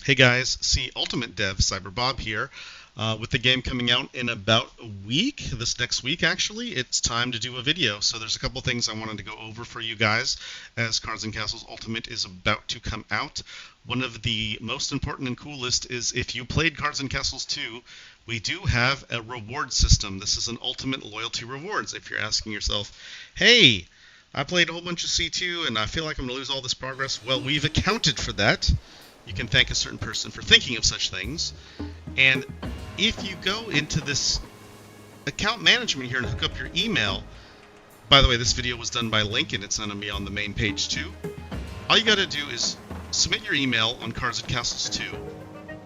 Hey guys, see Ultimate Dev CyberBob here. With the game coming out in about a week, this next week actually, it's time to do a video. So there's a couple things I wanted to go over for you guys as Cards and Castles Ultimate is about to come out. One of the most important and coolest is if you played Cards and Castles 2, we do have a reward system. This is an Ultimate Loyalty Rewards. If you're asking yourself, hey, I played a whole bunch of C2 and I feel like I'm going to lose all this progress, well, we've accounted for that. You can thank a certain person for thinking of such things. And if you go into this account management here and hook up your email, by the way, this video was done by Lincoln. It's going to be on the main page too. All you got to do is submit your email on Cards and Castles 2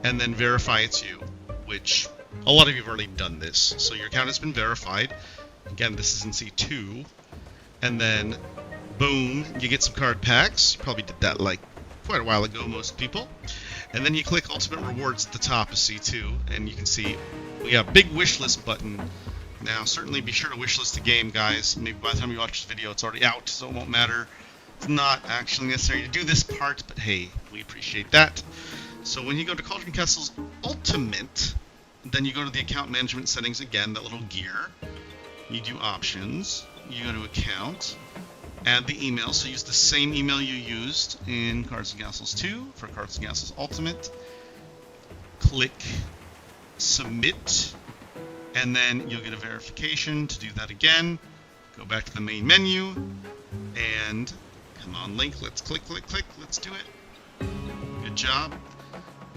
and then verify it's you, which a lot of you have already done this. So your account has been verified. Again, this is in C2. And then, boom, you get some card packs. You probably did that like quite a while ago, most people. And then you click Ultimate Rewards at the top of C2, and you can see we got a big wish list button. Now, certainly be sure to wish list the game, guys. Maybe by the time you watch this video, it's already out, so it won't matter. It's not actually necessary to do this part, but hey, we appreciate that. So when you go to Cards and Castles Ultimate, then you go to the account management settings again, that little gear. You do options, you go to account, add the email, so use the same email you used in Cards and Castles 2 for Cards and Castles Ultimate. Click submit, and then you'll get a verification to do that again. Go back to the main menu, and come on, Link, let's click, let's do it. Good job.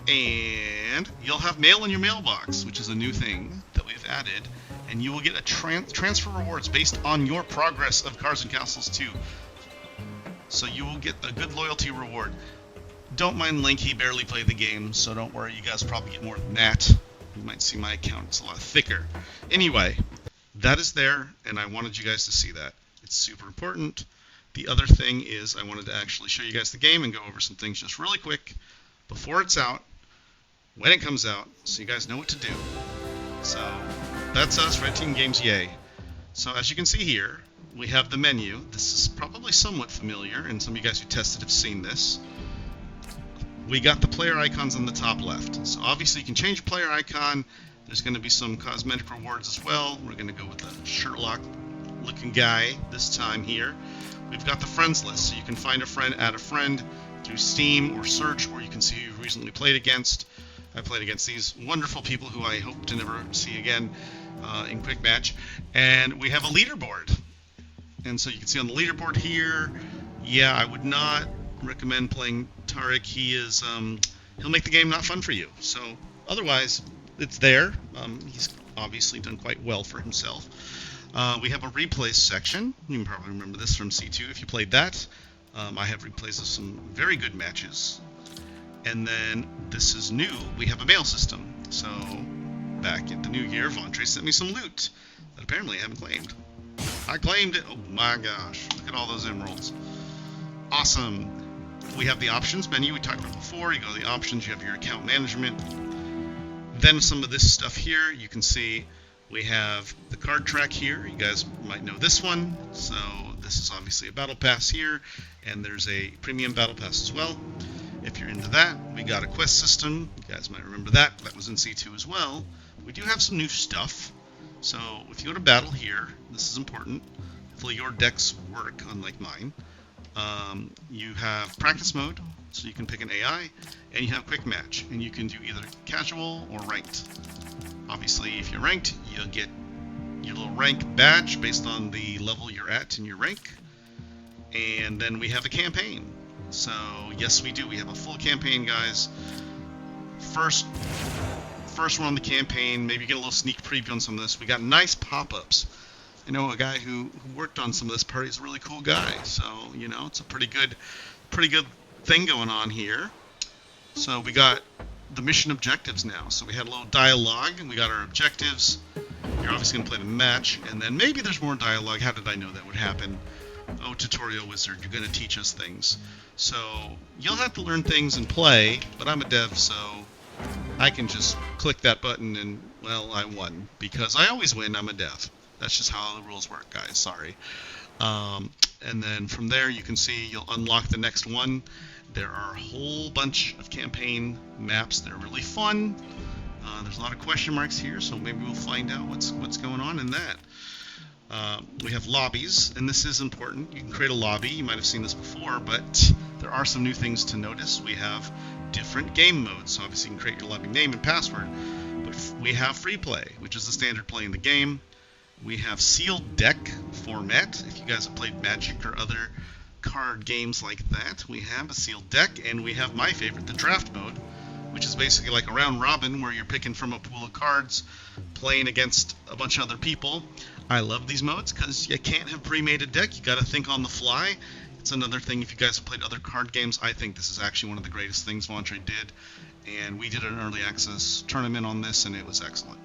And you'll have mail in your mailbox, which is a new thing that we've added. And you will get a transfer rewards based on your progress of Cards and Castles 2. So you will get a good loyalty reward. Don't mind Link, he barely played the game, so don't worry, you guys probably get more than that. You might see my account, it's a lot thicker. Anyway, that is there, and I wanted you guys to see that. It's super important. The other thing is I wanted to actually show you guys the game and go over some things just really quick before it's out, when it comes out, so you guys know what to do. So that's us, Red Team Games, yay. So as you can see here, we have the menu. This is probably somewhat familiar, and some of you guys who tested have seen this. We got the player icons on the top left. So obviously you can change player icon. There's going to be some cosmetic rewards as well. We're going to go with the Sherlock looking guy this time here. We've got the friends list, so you can find a friend, add a friend through Steam or search, or you can see who you've recently played against. I played against these wonderful people who I hope to never see again in Quick Match. And we have a leaderboard. And so you can see on the leaderboard here, yeah, I would not recommend playing Tarek. He'll make the game not fun for you. So otherwise, it's there. He's obviously done quite well for himself. We have a replays section. You can probably remember this from C2 if you played that. I have replays of some very good matches. And then this is new. We have a mail system. So back in the new year, Vontre sent me some loot that apparently I haven't claimed. I claimed it. Oh my gosh. Look at all those emeralds. Awesome. We have the options menu we talked about before. You go to the options, you have your account management. Then some of this stuff here, you can see we have the card track here. You guys might know this one. So this is obviously a battle pass here, and there's a premium battle pass as well. If you're into that, we got a quest system. You guys might remember that. That was in C2 as well. We do have some new stuff. So if you go to battle here, this is important. Hopefully your decks work, unlike mine. You have practice mode, so you can pick an AI, and you have quick match, and you can do either casual or ranked. Obviously, if you're ranked, you'll get your little rank badge based on the level you're at in your rank. And then we have a campaign. So yes, we do. We have a full campaign, guys. First one on the campaign. Maybe get a little sneak preview on some of this. We got nice pop-ups. You know, a guy who worked on some of this part is a really cool guy. So you know, it's a pretty good thing going on here. So we got the mission objectives now. So we had a little dialogue, and we got our objectives. You're obviously gonna play the match, and then maybe there's more dialogue. How did I know that would happen? Oh, tutorial wizard, you're going to teach us things. So you'll have to learn things and play, but I'm a dev, so I can just click that button and, well, I won. Because I always win, I'm a dev. That's just how the rules work, guys, sorry. And then from there, you can see you'll unlock the next one. There are a whole bunch of campaign maps that are really fun. There's a lot of question marks here, so maybe we'll find out what's going on in that. We have lobbies, and this is important. You can create a lobby. You might have seen this before, but there are some new things to notice. We have different game modes. So obviously you can create your lobby name and password, but we have free play, which is the standard play in the game. We have sealed deck format. If you guys have played Magic or other card games like that, we have a sealed deck, and we have my favorite, the draft mode, which is basically like a round robin where you're picking from a pool of cards, playing against a bunch of other people. I love these modes because you can't have pre-made a deck. You got to think on the fly. It's another thing, if you guys have played other card games, I think this is actually one of the greatest things Ventre did. And we did an early access tournament on this, and it was excellent.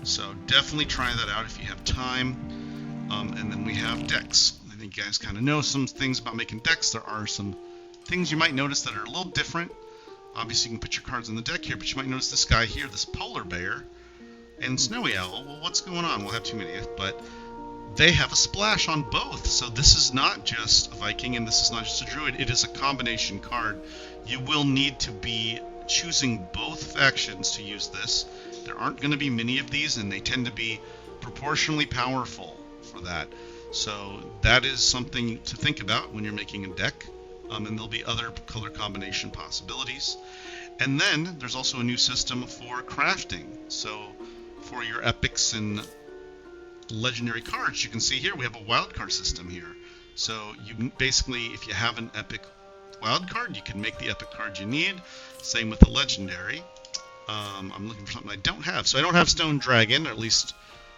So definitely try that out if you have time. And then we have decks. I think you guys kind of know some things about making decks. There are some things you might notice that are a little different. Obviously, you can put your cards in the deck here, but you might notice this guy here, this polar bear, and snowy owl. Well, what's going on? We'll have too many, but they have a splash on both. So this is not just a Viking, and this is not just a druid. It is a combination card. You will need to be choosing both factions to use this. There aren't going to be many of these, and they tend to be proportionally powerful for that. So that is something to think about when you're making a deck. And there'll be other color combination possibilities. And then there's also a new system for crafting. So for your epics and legendary cards, you can see here we have a wildcard system here. So you basically, if you have an epic wildcard, you can make the epic card you need. Same with the legendary. I'm looking for something I don't have. So I don't have Stone Dragon, or at least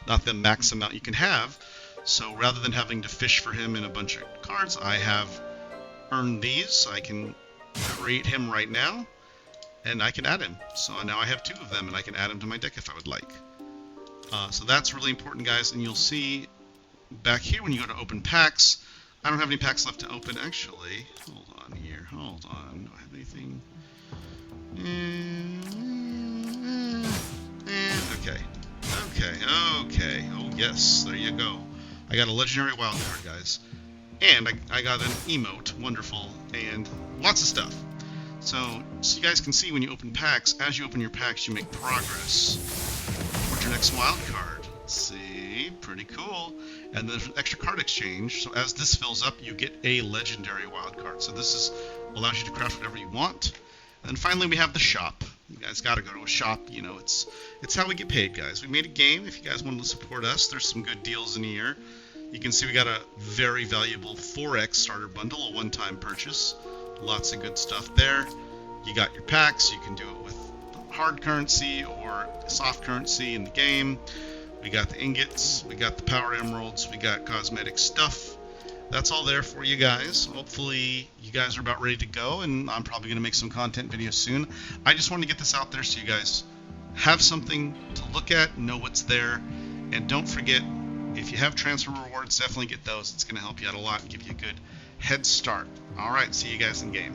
not the max amount you can have. So rather than having to fish for him in a bunch of cards, I have earned these. I can create him right now, and I can add him. So now I have 2 of them, and I can add him to my deck if I would like. So that's really important, guys. And you'll see back here when you go to open packs, I don't have any packs left to open, actually. Hold on here. Hold on. Do I have anything? Okay. Okay. Oh, yes. There you go. I got a legendary wildcard, guys. And I got an emote, wonderful, and lots of stuff. So you guys can see when you open packs, as you open your packs, you make progress towards your next wild card. See, pretty cool. And then there's an extra card exchange. So as this fills up, you get a legendary wild card. So this allows you to craft whatever you want. And then finally, we have the shop. You guys got to go to a shop. You know, it's how we get paid, guys. We made a game. If you guys want to support us, there's some good deals in here. You can see we got a very valuable 4X starter bundle, a one-time purchase. Lots of good stuff there. You got your packs. You can do it with hard currency or soft currency in the game. We got the ingots. We got the power emeralds. We got cosmetic stuff. That's all there for you guys. Hopefully you guys are about ready to go, and I'm probably going to make some content videos soon. I just wanted to get this out there so you guys have something to look at, know what's there, and don't forget, if you have transfer rewards, definitely get those. It's going to help you out a lot and give you a good head start. All right, see you guys in game.